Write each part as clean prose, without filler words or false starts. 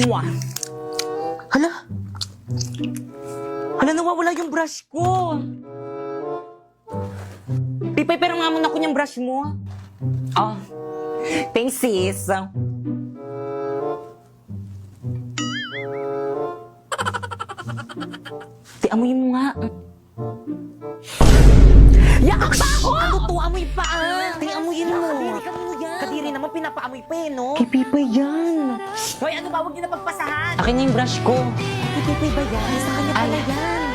Mwah! Hala! Hala, nawawala yung brush ko! Pipay, pero nga muna ko niyang brush mo. Oh, thanks, sis. Amuyin mo nga. Yak pa ako! Ano to? Amoy pa ah! Amuyin mo. Kadiri ka mo yan. Kadiri naman, pinapaamoy pa eh, no? Kay Pipay yan. Hoy, ano ba? Huwag niyo na pagpasahan. Akin na yung brush ko. Kay Pipay ba yan? Sa kanya pala yan.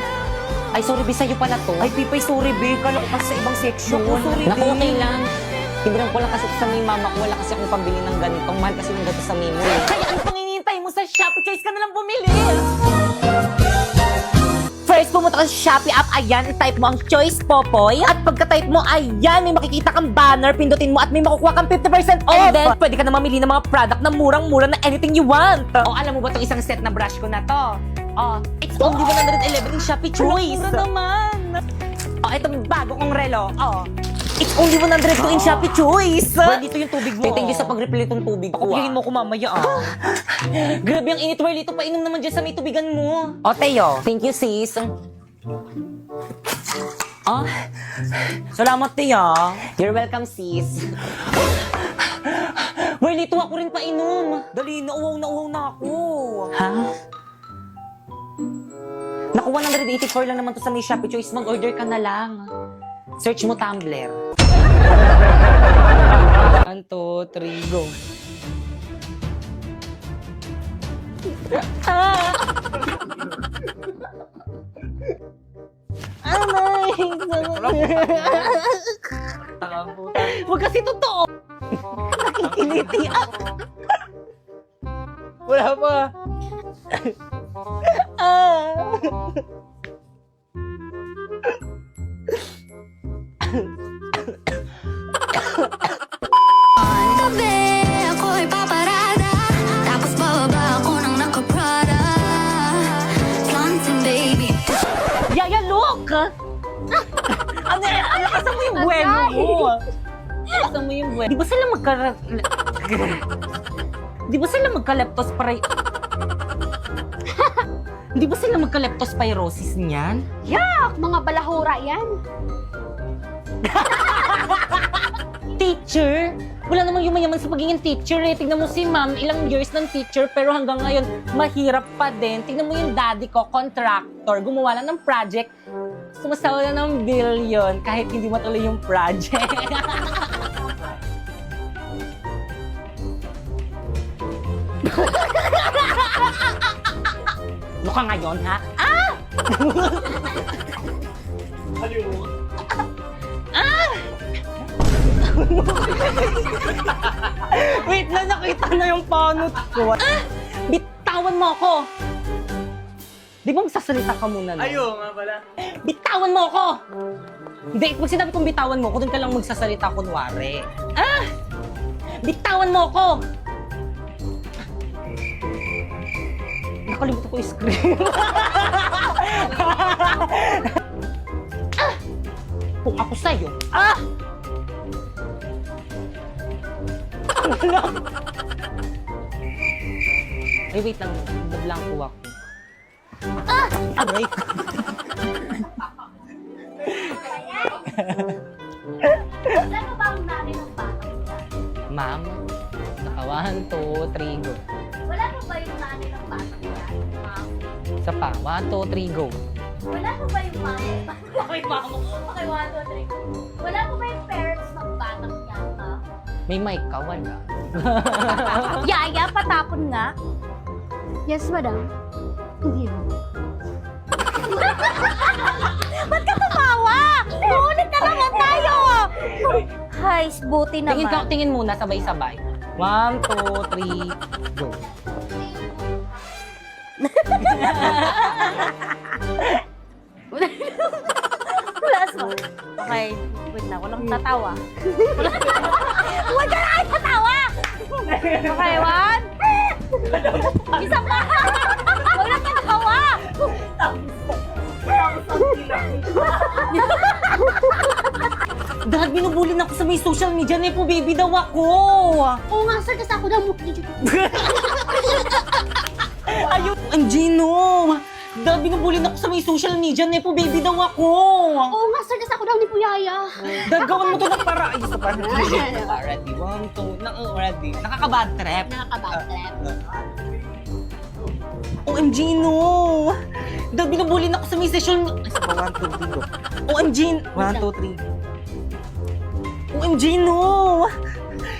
Ay, sorry, Bi, sa'yo pala to. Ay, Pipay, sorry, Bi. Kala ko kasi sa ibang section. Sorry, Naku, okay lang. Tignan ko lang kasi sa may mama ko. Wala kasi akong pambili ng ganitong. Mahal kasi yung gato sa Mimo. Kaya ano pang hinihintay mo sa Shopee? Choice ka na lang bumili. First, pumunta ka sa Shopee app, ayan, type mo ang Choice Popoy. At pagka-type mo, ayan, may makikita kang banner, pindutin mo at may makukuha kang 50% off. And then, pwede ka na mamili ng mga product na murang-mura na anything you want. O, alam mo ba itong isang set na brush ko na to? O, it's only 111 in Shopee Choice. Mura naman. O, itong bago kong relo. O, it's only 102 in Shopee Choice. Well, dito yung tubig mo. Thank you sa pag-refill itong tubig ko. Pakupihin mo ko mamaya ah. Grabe ang init, Well, ito painom naman dyan sa may tubigan mo. O, Teo. Thank you, sis. Ah, salamat, Tia. You're welcome, sis. Well, ito ako rin painom. Dali, nauhaw na ako. Ha? Naku, 184 lang naman to sa may Shopee Choice. Mag-order ka na lang. Search mo Tumblr. 1, 2, 3, go. Ah! Amay! Huwag kasi totoo! Nakikiliti ako! Wala pa. Tabi, ako'y paparada. Tapos bababa ako ng nakaprada. Flaunting, baby. Yaya, look! Ano, lakasan mo yung buwelo mo! Lakasan mo yung buwelo. Di ba sila Di ba sila Di ba sila magka-leptospirosis niyan? Yak! Mga balahura yan. Teacher? Wala namang yumayaman sa pagiging teacher eh. Tignan mo si ma'am, ilang years ng teacher pero hanggang ngayon mahirap pa din. Tignan mo yung daddy ko, contractor, gumawa lang ng project. Sumasawa na ng billion kahit hindi matuloy yung project. Mukha ngayon, ha? Ah! Ah! Wait lang, nakita na yung panot ko. Ah! Bitawan mo ako! Di ba magsasalita ka muna, no? Ayo nga pala. Bitawan mo ako! Hindi, pag sinabi kong bitawan mo ako, doon ka lang magsasalita kunwari. Ah! Bitawan mo ako! Nakalimutan ko yung screen. Ah! Kung ako sa'yo, ah! Ay, wait lang. Nablanko ako. Ah! Aray! Ano ba ang nanay ng bata? Ma'am, naka 1, 2, 3, go. Wala pa ba yung nanay ng bata? Ma'am? Isa pa, 1, 2, 3, go. Wala pa ba yung mami? Okay, mama. Okay, 1, 2, 3. Wala pa ba yung parents ng batang yan, ha? May mic ka, wala. Yaya, patapon nga. Yes, madam. Hindi mo. Ba't ka tumawa? Ngunit na naman tayo! Hay, buti naman. Tingin muna, sabay-sabay. 1, 2, 3, go. Last one. Okay, wait na. Walang tatawa. Huwag ka na kayo tatawa! Okay, 1. Isa pa! Huwag na tatawa! Dahil binubulin ako sa may social media, Nepo baby daw ako. Oo nga, sir, kasi ako daw mukli. Ayun, Angino. Dahil binubulin ako sa may social media, Nepo baby daw ako. Oo nga, sir, kasi ako daw ni Puyaya. Dahil gawin mo to ng para. Ay, isa pa. Already, 1, 2, already. Nakaka-bad trip. Nakaka-bad trip. OMG, no! Dahil binubulin ako sa may session... Ay, isa pa, 1, 2, 3, go. OMG! 1, 2, 3. OMG, no!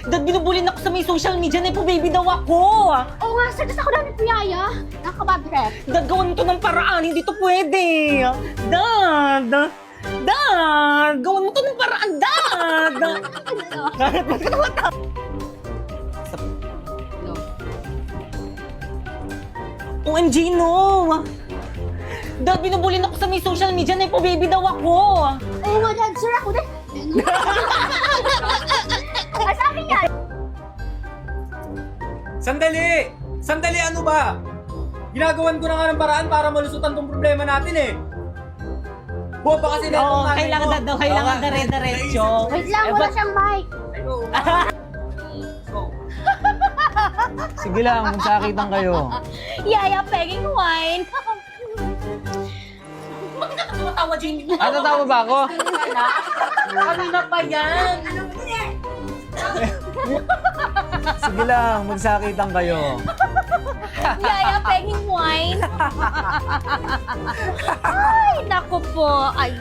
Dahil binubulin ako sa may social media, Nepo baby daw ako! Oo nga, sir, kasi ako daw ni Puyaya. Nakaka-bad trip. Dad, gawin mo to ng paraan, hindi to pwede! Dad! Dad! Gawin mo to ng paraan, Dad! OMG, no! Dad, binubulin ako sa may social media, Nepo baby daw ako! Oo nga, dad, sir, ako din. Ay, sa akin yan. Sandali! Sandali, ano ba? Ginagawan ko na nga ng paraan para malusutan tong problema natin eh. Buwa ba kasi na Oo, kailangan Dad daw, kailangan dire-diretso. Wait lang, wala siyang mic. Sige lang, magsakitan kayo. Yaya, pegging wine. Bakit ka tumatawa, Jamie? Tatawa ba ako? Kanina pa yan! Sige lang, magsakitan kayo. Yaya, pegging wine. Ay, naku po. Ay,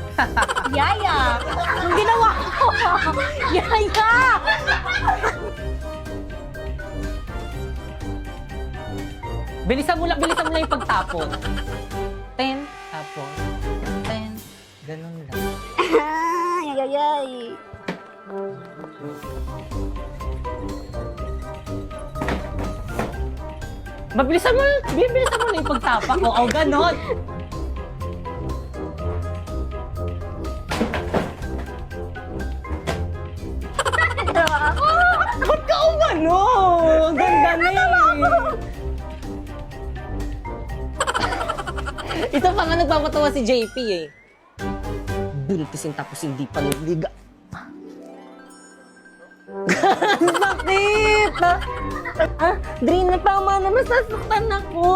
Yaya. Yung ginawa ko. Yaya. Bilisan mo lang yung pagtapon. 10, tapos 10, ganun lang. Ay, ay, ay. Bilisan mo lang yung pagtapak ko. O, ganun. Ba't ka umano? Ang ganda na Ito pa nga nagpapatawa si JP eh. Bultisin tapos hindi pa niliga. Bakit? Drain na tama na masasaktan ako.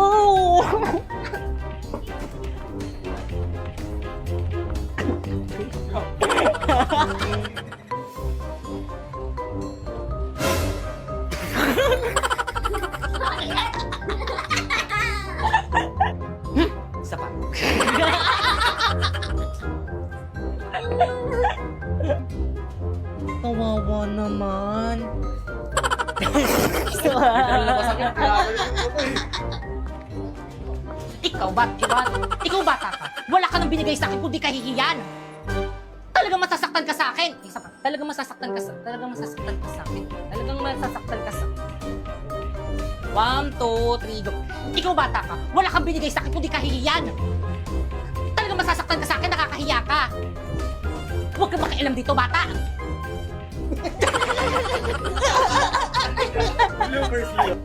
Isa pa. Kawawa naman. Ikaw bata ka. Wala ka nang binigay sa akin kundi kahihiyan. Talagang masasaktan ka sa akin. Isa pa. Talagang masasaktan ka sa akin. Talagang masasaktan ka sa akin. 1, 2, 3, go. Ikaw bata ka. Wala kang binigay sa akin kundi kahihiyan. Talagang masasaktan ka sa akin, nakakahiya ka. Huwag kang makialam dito, bata. Bloopers yun.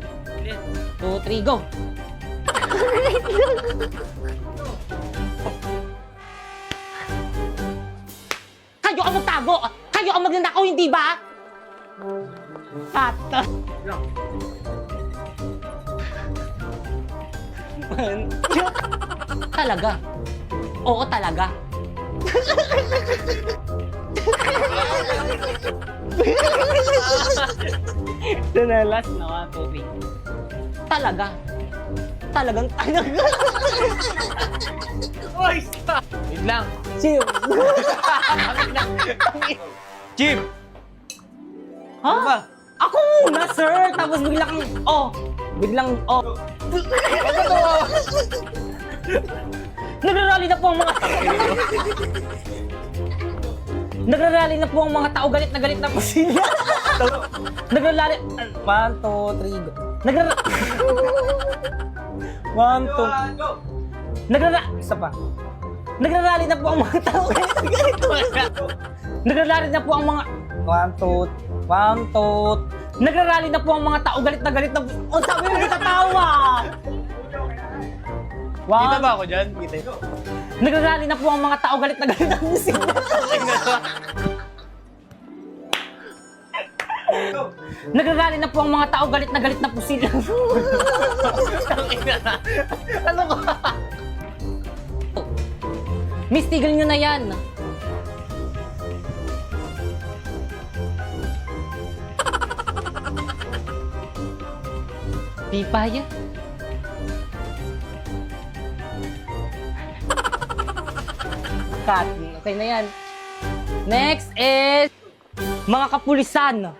2, 3, go. Kayo ang magtago. Kayo ang magnanakaw, hindi ba? Cut. Talaga. Oo, talaga. Ito na, last na, Kobe. Talaga. Talagang talaga. Oy, stop! Wait lang. Chill. Chip! Ha? Ano ba? Ako muna, sir. Tapos biglang, biglang, Nagrarally na po ang mga Nagrarally na po ang mga tao. Galit na po sila. Nagrarally. 1, 2, 3, go. One, two. Go! Isa pa. Nagrarally na po ang mga tao. Nagrarally na po ang mga... 1, 2. Nagrarally na po ang mga tao. Galit na po. O, sabi mo natatawa. Kita ba ako dyan? Kita yun. Nagrarally na po ang mga tao. Galit na po sila. Nagagalit na po ang mga tao, galit na po sila. Ano ka? Miss, tigil nyo na yan. Di pa yan. Cut. Okay na yan. Next is mga kapulisan.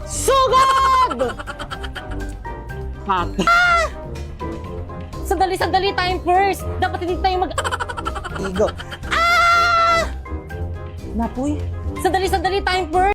Sugod! Cut. Sandali, time first. Dapat hindi tayo Igo. Napoy. Sandali, time first.